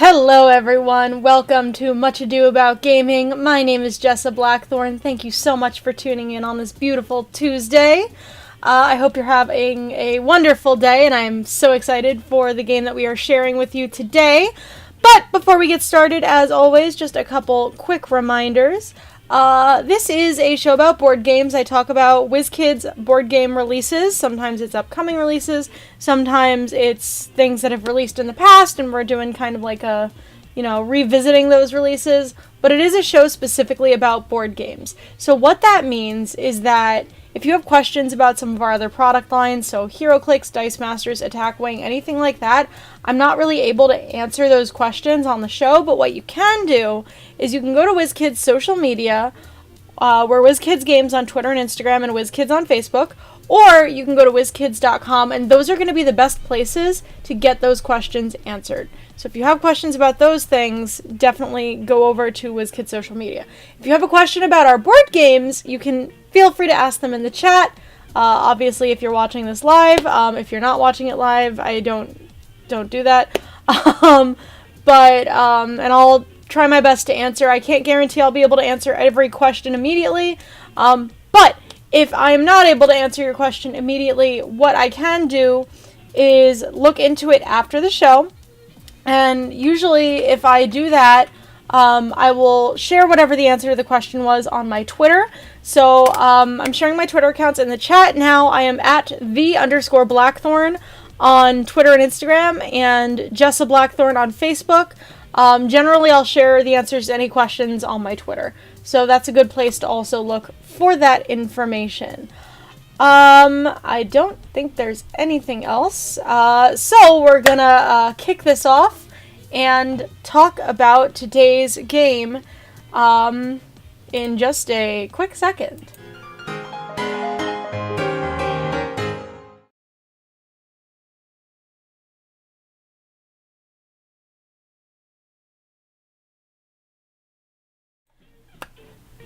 Hello everyone, welcome to Much Ado About Gaming. My name is Jessa Blackthorn. Thank you so much for tuning in on this beautiful Tuesday. I hope you're having a wonderful day, and I'm so excited for the game that we are sharing with you today. But before we get started, as always, just a couple quick reminders. This is a show about board games. I talk about WizKids board game releases. Sometimes it's upcoming releases. Sometimes it's things that have released in the past, and we're doing kind of like a, revisiting those releases. But it is a show specifically about board games. So what that means is that if you have questions about some of our other product lines, so HeroClix, Dice Masters, Attack Wing, anything like that, I'm not really able to answer those questions on the show, but what you can do is you can go to WizKids social media, we're WizKids Games on Twitter and Instagram, and WizKids on Facebook, or you can go to WizKids.com, and those are going to be the best places to get those questions answered. So if you have questions about those things, definitely go over to WizKids social media. If you have a question about our board games, you can feel free to ask them in the chat. Obviously, if you're watching this live, if you're not watching it live, I don't do that. And I'll try my best to answer. I can't guarantee I'll be able to answer every question immediately. But if I'm not able to answer your question immediately, what I can do is look into it after the show. And usually, if I do that, I will share whatever the answer to the question was on my Twitter. So I'm sharing my Twitter accounts in the chat now. I am at @the_Blackthorn on Twitter and Instagram, and Jessa Blackthorn on Facebook. Generally, I'll share the answers to any questions on my Twitter. So that's a good place to also look for that information. I don't think there's anything else. So we're gonna kick this off and talk about today's game in just a quick second.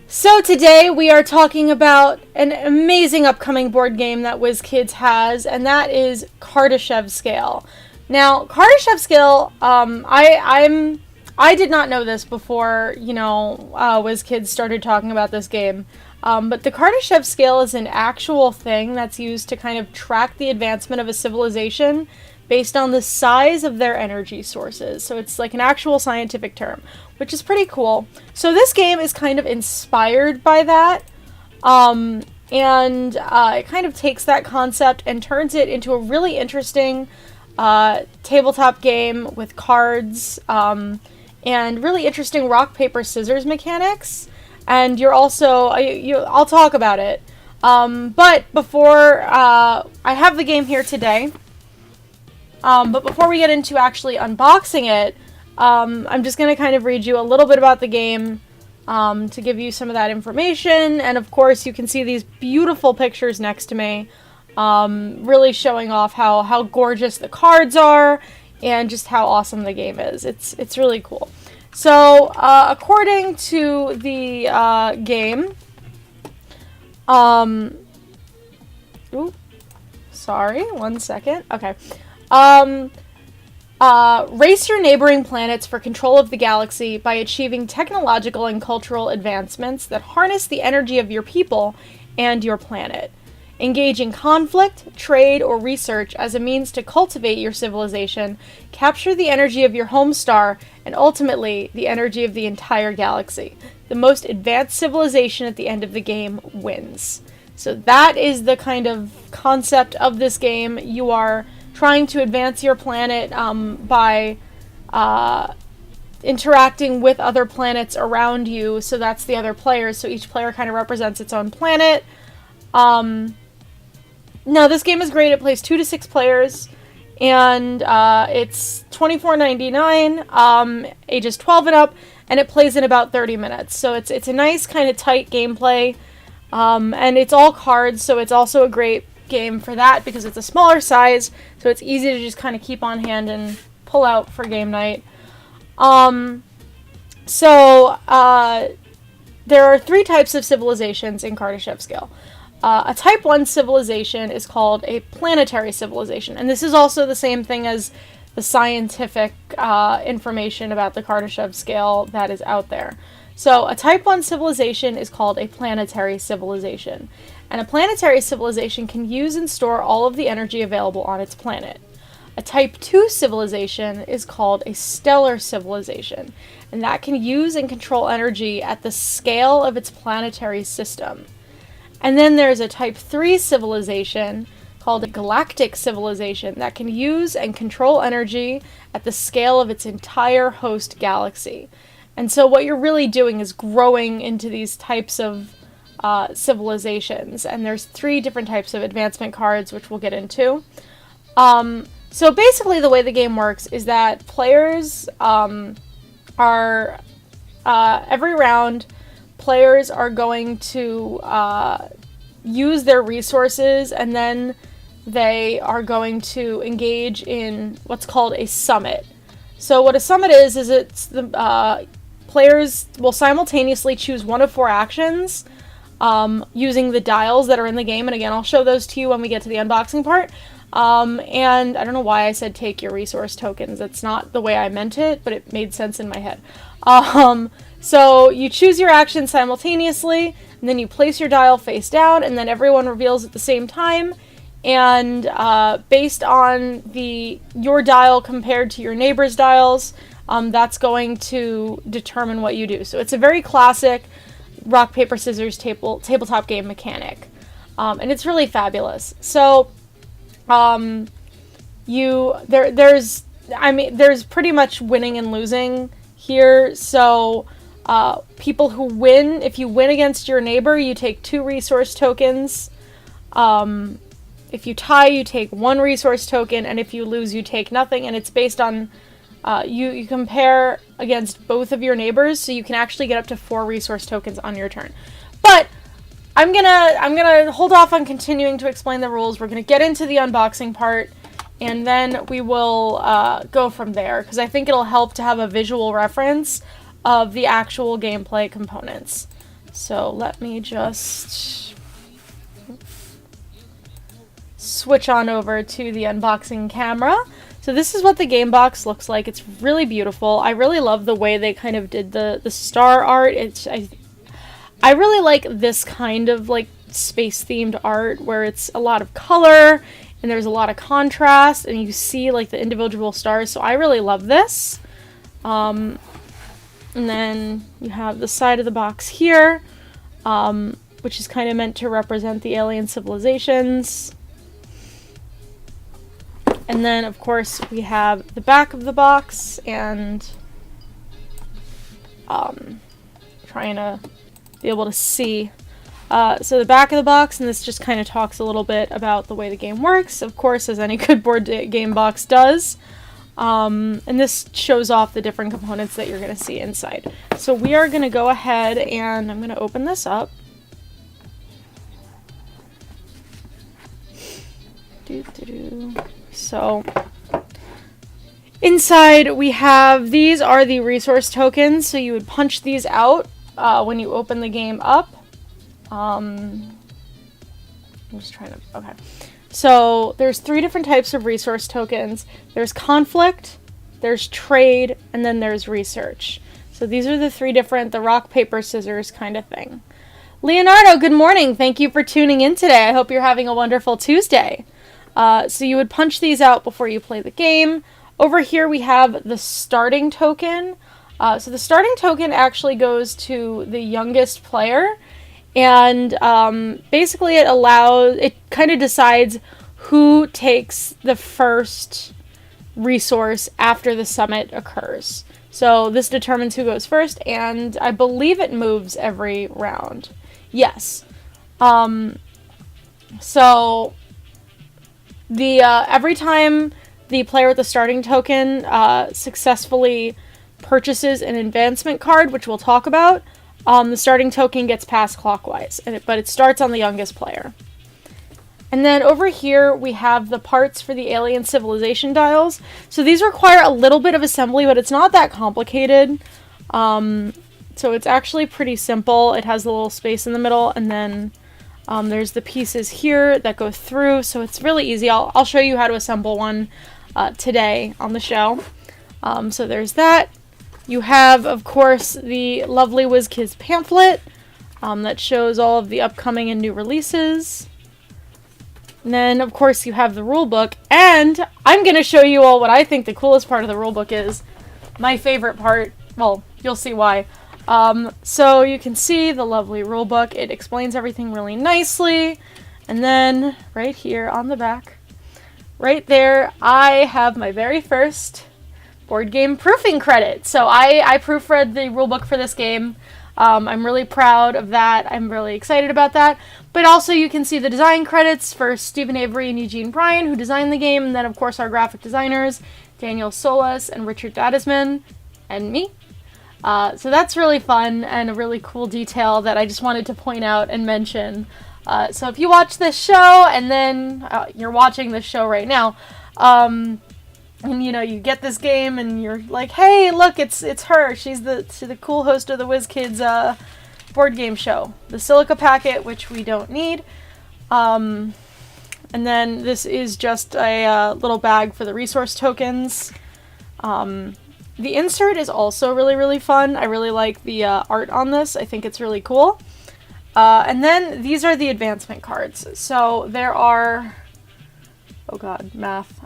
So today we are talking about an amazing upcoming board game that WizKids has, and that is Kardashev Scale. Now, Kardashev Scale, I did not know this before, WizKids started talking about this game. But the Kardashev Scale is an actual thing that's used to kind of track the advancement of a civilization based on the size of their energy sources. So it's like an actual scientific term, which is pretty cool. So this game is kind of inspired by that. It kind of takes that concept and turns it into a really interesting tabletop game with cards and really interesting rock, paper, scissors mechanics. And you're also, I'll talk about it. But before, I have the game here today. But before we get into actually unboxing it, I'm just going to kind of read you a little bit about the game to give you some of that information. And of course, you can see these beautiful pictures next to me, really showing off how gorgeous the cards are and just how awesome the game is. It's really cool. So, according to the game, sorry, one second. Okay. Race your neighboring planets for control of the galaxy by achieving technological and cultural advancements that harness the energy of your people and your planet. Engage in conflict, trade, or research as a means to cultivate your civilization, capture the energy of your home star, and ultimately, the energy of the entire galaxy. The most advanced civilization at the end of the game wins. So that is the kind of concept of this game. You are trying to advance your planet by interacting with other planets around you. So that's the other players. So each player kind of represents its own planet. Now, this game is great. It plays 2 to 6 players, and it's $24.99, ages 12 and up, and it plays in about 30 minutes. So it's a nice kind of tight gameplay, and it's all cards, so it's also a great game for that because it's a smaller size, so it's easy to just kind of keep on hand and pull out for game night. There are 3 types of civilizations in Kardashev Scale. A Type 1 civilization is called a planetary civilization, and this is also the same thing as the scientific information about the Kardashev scale that is out there. So a type 1 civilization is called a planetary civilization. And a planetary civilization can use and store all of the energy available on its planet. A type 2 civilization is called a stellar civilization, and that can use and control energy at the scale of its planetary system. And then there's a type 3 civilization called a galactic civilization that can use and control energy at the scale of its entire host galaxy. And so what you're really doing is growing into these types of civilizations. And there's 3 different types of advancement cards, which we'll get into. So basically the way the game works is that players are, every round, players are going to use their resources, and then they are going to engage in what's called a summit. So what a summit is it's the players will simultaneously choose one of 4 actions using the dials that are in the game. And again, I'll show those to you when we get to the unboxing part. And I don't know why I said take your resource tokens. That's not the way I meant it, but it made sense in my head. So you choose your action simultaneously, and then you place your dial face down, and then everyone reveals at the same time. And based on your dial compared to your neighbor's dials, that's going to determine what you do. So it's a very classic rock, paper, scissors tabletop game mechanic. And it's really fabulous. So there's pretty much winning and losing here. So people who win, if you win against your neighbor, you take 2 resource tokens. If you tie, you take 1 resource token, and if you lose, you take nothing. And it's based on you compare against both of your neighbors, so you can actually get up to 4 resource tokens on your turn. But I'm gonna hold off on continuing to explain the rules. We're gonna get into the unboxing part, and then we will go from there, because I think it'll help to have a visual reference of the actual gameplay components. So let me just switch on over to the unboxing camera. So this is what the game box looks like. It's really beautiful. I really love the way they kind of did the star art. I really like this kind of like space themed art where it's a lot of color and there's a lot of contrast and you see like the individual stars. So I really love this. And then you have the side of the box here, which is kind of meant to represent the alien civilizations. And then, of course, we have the back of the box, and trying to be able to see. So the back of the box, and this just kind of talks a little bit about the way the game works, of course, as any good board game box does. And this shows off the different components that you're going to see inside. So we are going to go ahead, and I'm going to open this up. So inside we have, these are the resource tokens, so you would punch these out when you open the game up. I'm just trying to, okay. So there's 3 different types of resource tokens. There's conflict, there's trade, and then there's research. So these are the 3 different, the rock, paper, scissors kind of thing. Leonardo, good morning. Thank you for tuning in today. I hope you're having a wonderful Tuesday. So you would punch these out before you play the game. Over here we have the starting token. So the starting token actually goes to the youngest player, and basically it kind of decides who takes the first resource after the summit occurs. So this determines who goes first, and I believe it moves every round. Yes. So the every time the player with the starting token successfully purchases an advancement card, which we'll talk about, the starting token gets passed clockwise, but it starts on the youngest player. And then over here we have the parts for the alien civilization dials. So these require a little bit of assembly, but it's not that complicated. So it's actually pretty simple. It has a little space in the middle, and then there's the pieces here that go through, so it's really easy. I'll show you how to assemble one today on the show. So there's that. You have, of course, the lovely WizKids pamphlet that shows all of the upcoming and new releases. And then, of course, you have the rulebook. And I'm going to show you all what I think the coolest part of the rulebook is. My favorite part. Well, you'll see why. So you can see the lovely rulebook. It explains everything really nicely. And then, right here on the back, right there, I have my very first board game proofing credit. So I proofread the rulebook for this game. I'm really proud of that. I'm really excited about that. But also you can see the design credits for Stephen Avery and Eugene Bryan, who designed the game, and then of course our graphic designers, Daniel Solis and Richard Dadisman, and me. So that's really fun and a really cool detail that I just wanted to point out and mention. So if you watch this show and then you're watching this show right now, and you know, you get this game and you're like, hey, look, it's her. She's the cool host of the WizKids board game show. The silica packet, which we don't need. And then this is just a little bag for the resource tokens. The insert is also really, really fun. I really like the art on this. I think it's really cool. And then these are the advancement cards. So there are, oh god, math,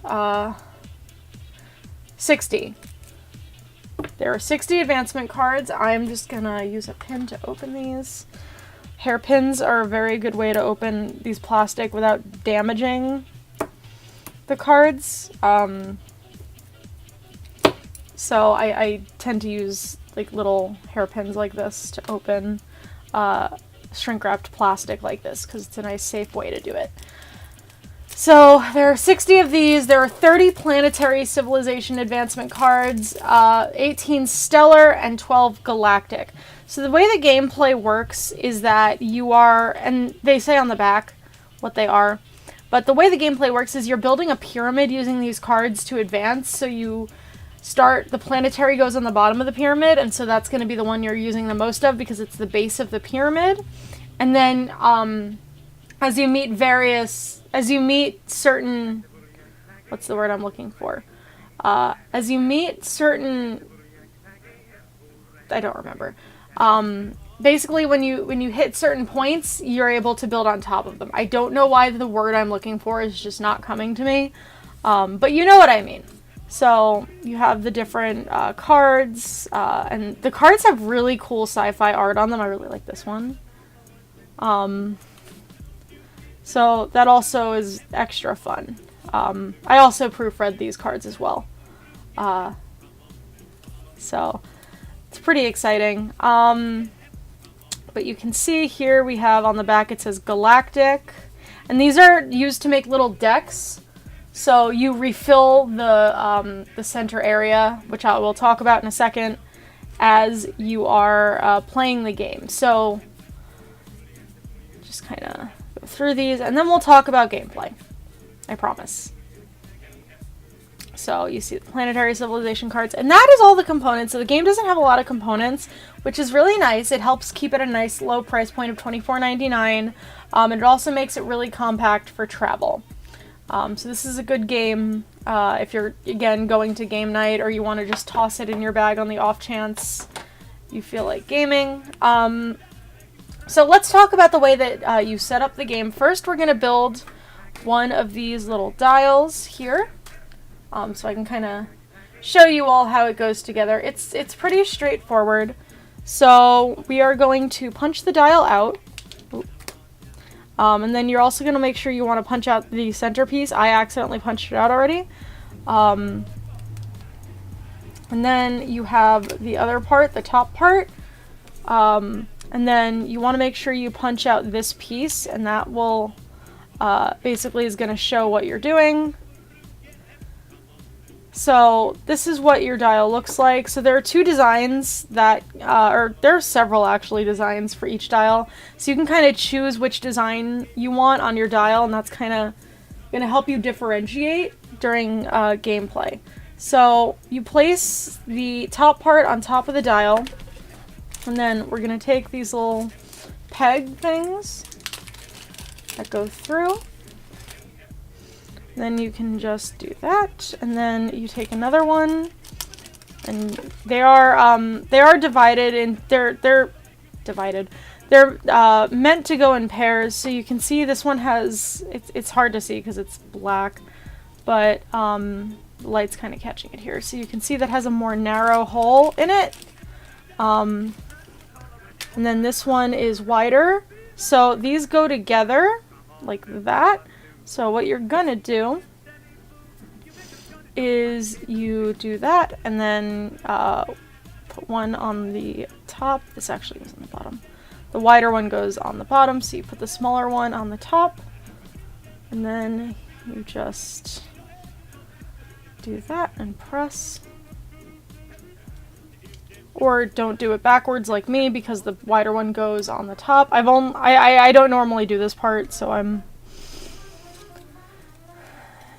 60. There are 60 advancement cards. I'm just gonna use a pin to open these. Hairpins are a very good way to open these plastic without damaging the cards. So I tend to use like little hairpins like this to open shrink wrapped plastic like this because it's a nice safe way to do it. So there are 60 of these. There are 30 Planetary Civilization Advancement cards, 18 Stellar, and 12 Galactic. So the way the gameplay works is that you are, and they say on the back what they are, but the way the gameplay works is you're building a pyramid using these cards to advance. So you start, the Planetary goes on the bottom of the pyramid, and so that's going to be the one you're using the most of because it's the base of the pyramid. And then as you meet certain, what's the word I'm looking for? As you meet certain, I don't remember. Basically, when you hit certain points, you're able to build on top of them. I don't know why the word I'm looking for is just not coming to me, but you know what I mean. So you have the different cards, and the cards have really cool sci-fi art on them. I really like this one. So that also is extra fun. I also proofread these cards as well. So it's pretty exciting. But you can see here we have on the back it says Galactic. And these are used to make little decks. So you refill the center area, which I will talk about in a second, as you are playing the game. So just kind of go through these, and then we'll talk about gameplay. I promise. So you see the Planetary Civilization cards, and that is all the components. So the game doesn't have a lot of components, which is really nice. It helps keep it a nice low price point of $24.99. And it also makes it really compact for travel. So this is a good game if you're, again, going to game night or you want to just toss it in your bag on the off chance you feel like gaming. So let's talk about the way that you set up the game. First, we're going to build one of these little dials here. So I can kind of show you all how it goes together. It's pretty straightforward. So we are going to punch the dial out. And then you're also going to make sure you want to punch out the centerpiece. I accidentally punched it out already. And then you have the other part, the top part. And then you want to make sure you punch out this piece, and that will basically is going to show what you're doing. So this is what your dial looks like. So there are two designs that, or there are several actually designs for each dial. So you can kind of choose which design you want on your dial, and that's kind of going to help you differentiate during gameplay. So you place the top part on top of the dial, and then we're going to take these little peg things that go through. Then you can just do that, and then you take another one, and they are divided, and they're divided. They're meant to go in pairs, so you can see this one has, it's hard to see because it's black, but the light's kind of catching it here. So you can see that has a more narrow hole in it. And then this one is wider. So these go together like that. So what you're gonna do is you do that, and then put one on the top. This actually goes on the bottom. The wider one goes on the bottom, so you put the smaller one on the top, and then you just do that and press. Or don't do it backwards like me, because the wider one goes on the top. I don't normally do this part, so I'm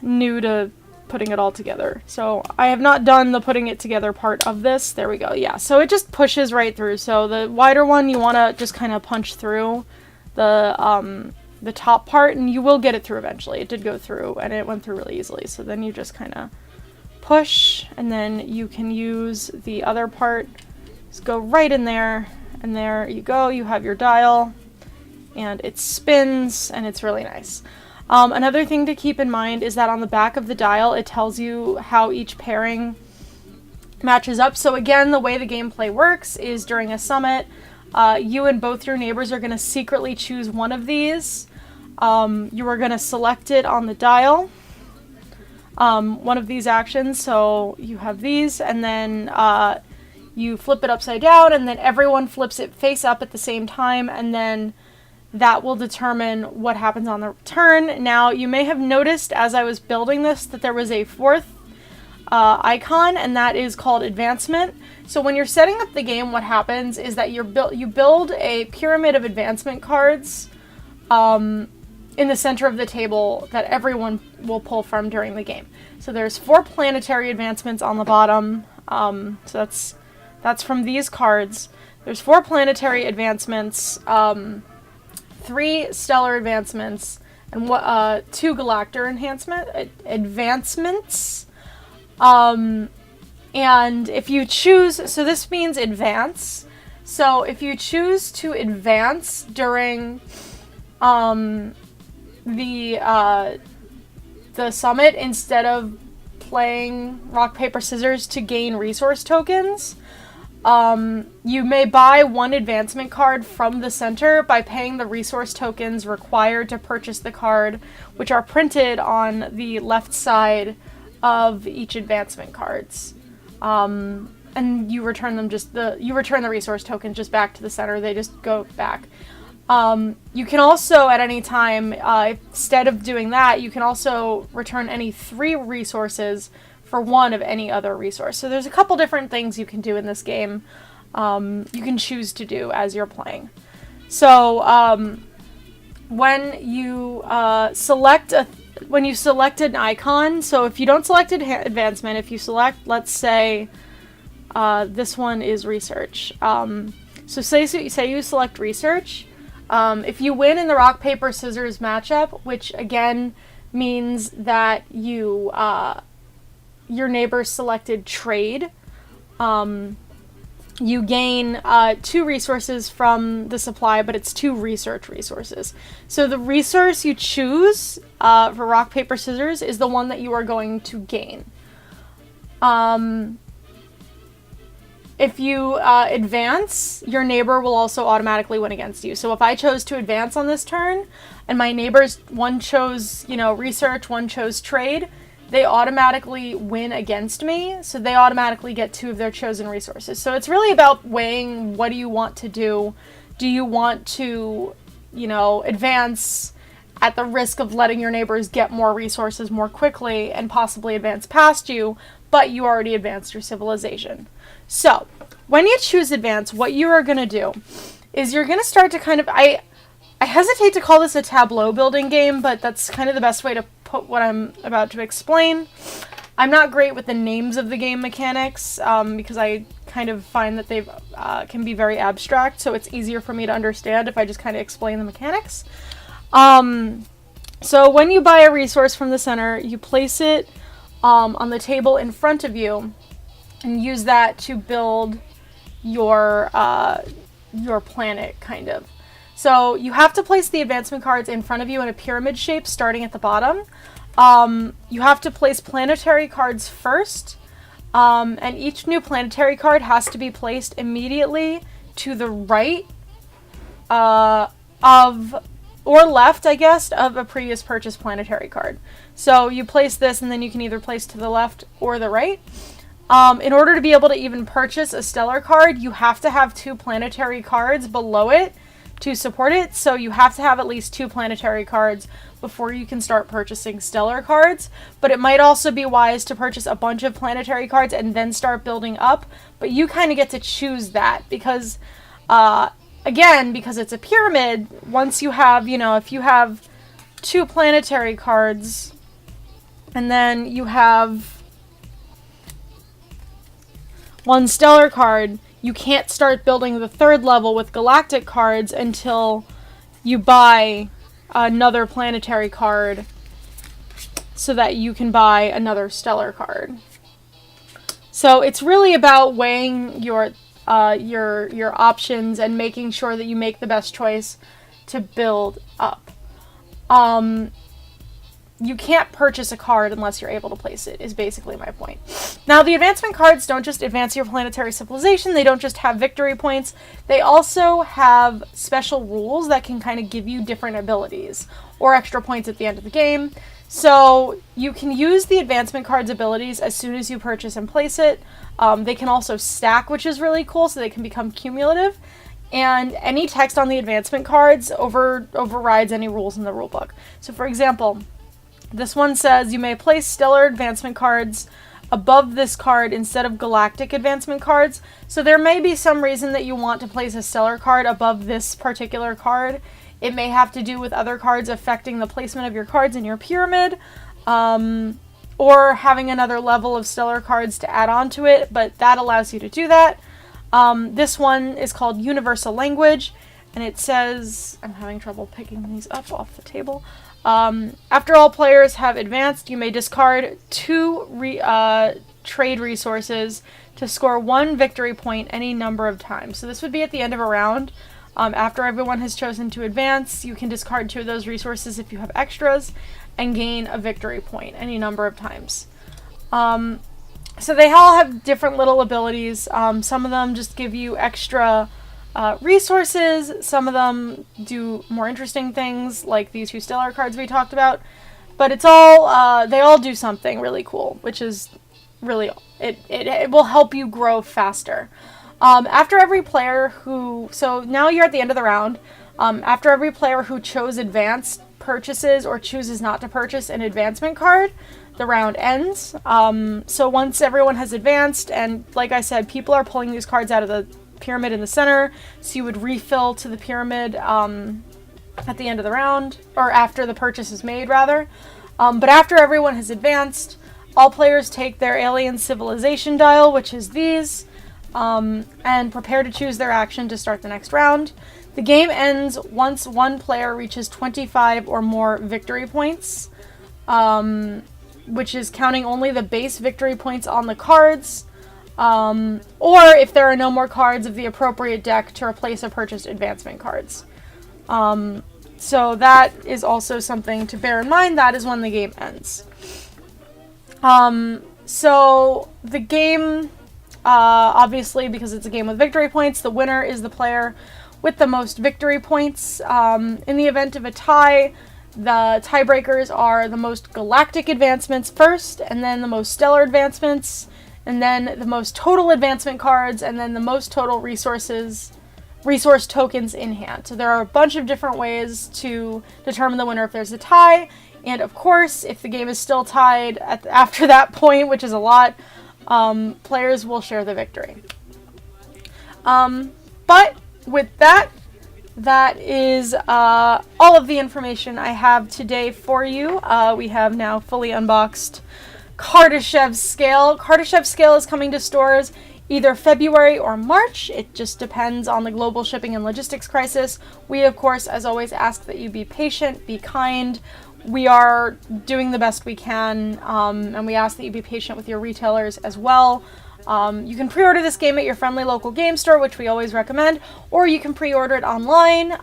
new to putting it all together. So I have not done the putting it together part of this. There we go. Yeah, so it just pushes right through. So the wider one, you want to just kind of punch through the top part, and you will get it through eventually. It did go through, and it went through really easily. So then you just kind of push, and then you can use the other part. Just go right in there, and there you go. You have your dial, and it spins, and it's really nice. Another thing to keep in mind is that on the back of the dial, it tells you how each pairing matches up. So again, the way the gameplay works is during a summit, you and both your neighbors are going to secretly choose one of these. You are going to select it on the dial, one of these actions. So you have these, and then you flip it upside down, and then everyone flips it face up at the same time, and then that will determine what happens on the turn. Now, you may have noticed as I was building this that there was a fourth icon, and that is called advancement. So when you're setting up the game, what happens is that you build a pyramid of advancement cards in the center of the table that everyone will pull from during the game. So there's 4 planetary advancements on the bottom. So that's from these cards. There's 4 planetary advancements, 3 stellar advancements, and 2 galactic advancements. And if you choose, so this means advance. So if you choose to advance during the summit instead of playing rock paper scissors to gain resource tokens, you may buy 1 advancement card from the center by paying the resource tokens required to purchase the card, which are printed on the left side of each advancement cards. And you return them you return the resource tokens just back to the center. They just go back. You can also, at any time, instead of doing that, you can also return any 3 resources for 1 of any other resource. So there's a couple different things you can do in this game. You can choose to do as you're playing. So when you select an icon, so if you don't select advancement, if you select, let's say this one is research. So say you select research. If you win in the rock paper scissors matchup, which again means that your neighbor selected trade, you gain 2 resources from the supply, but it's 2 research resources. So the resource you choose for rock, paper, scissors is the one that you are going to gain. If you advance, your neighbor will also automatically win against you. So if I chose to advance on this turn, and my neighbors, one chose, research, one chose trade, they automatically win against me, so they automatically get 2 of their chosen resources. So it's really about weighing, what do you want to do? Do you want to, advance at the risk of letting your neighbors get more resources more quickly and possibly advance past you, but you already advanced your civilization? So when you choose advance, what you are going to do is you're going to start to kind of, I hesitate to call this a tableau building game, but that's kind of the best way to put what I'm about to explain. I'm not great with the names of the game mechanics because I kind of find that they can be very abstract, so it's easier for me to understand if I just kind of explain the mechanics. So when you buy a resource from the center, you place it on the table in front of you and use that to build your planet, kind of. So you have to place the advancement cards in front of you in a pyramid shape, starting at the bottom. You have to place planetary cards first, and each new planetary card has to be placed immediately to the right of, or left, I guess, of a previous purchased planetary card. So you place this, and then you can either place to the left or the right. In order to be able to even purchase a stellar card, you have to have 2 planetary cards below it to support it. So you have to have at least 2 planetary cards before you can start purchasing stellar cards. But it might also be wise to purchase a bunch of planetary cards and then start building up. But you kind of get to choose that because, again, because it's a pyramid, once you have, if you have 2 planetary cards and then you have 1 stellar card, you can't start building the 3rd level with galactic cards until you buy another planetary card so that you can buy another stellar card. So it's really about weighing your options and making sure that you make the best choice to build up. You can't purchase a card unless you're able to place it, is basically my point. Now, the advancement cards don't just advance your planetary civilization, they don't just have victory points, they also have special rules that can kind of give you different abilities or extra points at the end of the game. So you can use the advancement cards' abilities as soon as you purchase and place it. They can also stack, which is really cool, so they can become cumulative. And any text on the advancement cards overrides any rules in the rulebook. So for example, this one says you may place stellar advancement cards above this card instead of galactic advancement cards. So there may be some reason that you want to place a stellar card above this particular card. It may have to do with other cards affecting the placement of your cards in your pyramid, or having another level of stellar cards to add on to it, but that allows you to do that. This one is called Universal Language, and it says, I'm having trouble picking these up off the table. After all players have advanced, you may discard 2 trade resources to score 1 victory point any number of times. So this would be at the end of a round. After everyone has chosen to advance, you can discard 2 of those resources if you have extras and gain a victory point any number of times. So they all have different little abilities. Some of them just give you extra resources. Some of them do more interesting things, like these 2 stellar cards we talked about. But it's all, they all do something really cool, which is really, it will help you grow faster. After every player so now you're at the end of the round. After every player who chose advanced purchases or chooses not to purchase an advancement card, the round ends. So once everyone has advanced, and like I said, people are pulling these cards out of the pyramid in the center, so you would refill to the pyramid at the end of the round, or after the purchase is made, rather. But after everyone has advanced, all players take their alien civilization dial, which is these, and prepare to choose their action to start the next round. The game ends once one player reaches 25 or more victory points, which is counting only the base victory points on the cards, or if there are no more cards of the appropriate deck to replace a purchased advancement cards. So that is also something to bear in mind. That is when the game ends. So the game, obviously, because it's a game with victory points, the winner is the player with the most victory points. In the event of a tie, the tiebreakers are the most galactic advancements first, and then the most stellar advancements, and then the most total advancement cards, and then the most total resource tokens in hand. So there are a bunch of different ways to determine the winner if there's a tie. And of course, if the game is still tied after that point, which is a lot, players will share the victory. But with that, that is all of the information I have today for you. We have now fully unboxed Kardashev Scale. Kardashev Scale is coming to stores either February or March. It just depends on the global shipping and logistics crisis. We, of course, as always, ask that you be patient, be kind. we are doing the best we can, and we ask that you be patient with your retailers as well. You can pre-order this game at your friendly local game store, which we always recommend, or you can pre-order it online.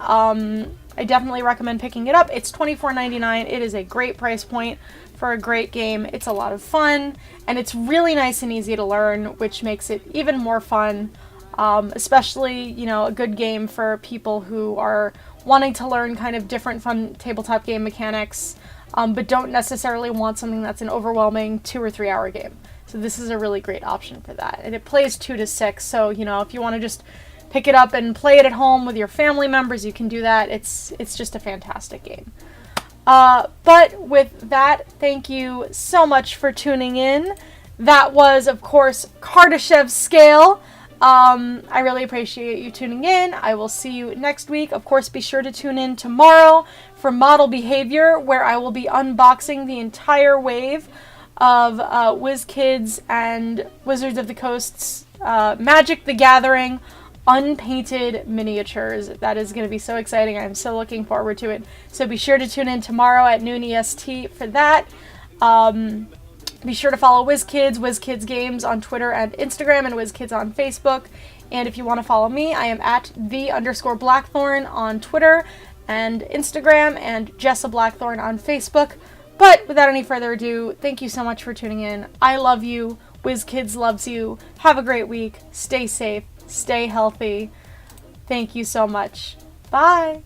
I definitely recommend picking it up. It's $24.99. It is a great price point for a great game. It's a lot of fun, and it's really nice and easy to learn, which makes it even more fun, especially, a good game for people who are wanting to learn kind of different fun tabletop game mechanics, but don't necessarily want something that's an overwhelming 2 or 3 hour game. So this is a really great option for that. And it plays 2 to 6, so, if you want to just pick it up and play it at home with your family members, you can do that. It's just a fantastic game. But with that, thank you so much for tuning in. That was, of course, Kardashev Scale. I really appreciate you tuning in. I will see you next week. Of course, be sure to tune in tomorrow for Model Behavior, where I will be unboxing the entire wave of WizKids and Wizards of the Coast's Magic the Gathering unpainted miniatures. That is going to be so exciting. I'm so looking forward to it. So be sure to tune in tomorrow at noon EST for that. Be sure to follow WizKids Games on Twitter and Instagram, and WizKids on Facebook. And if you want to follow me, I am at @the_Blackthorn on Twitter and Instagram, and Jessa Blackthorn on Facebook. But without any further ado, thank you so much for tuning in. I love you. WizKids loves you. Have a great week. Stay safe. Stay healthy. Thank you so much. Bye.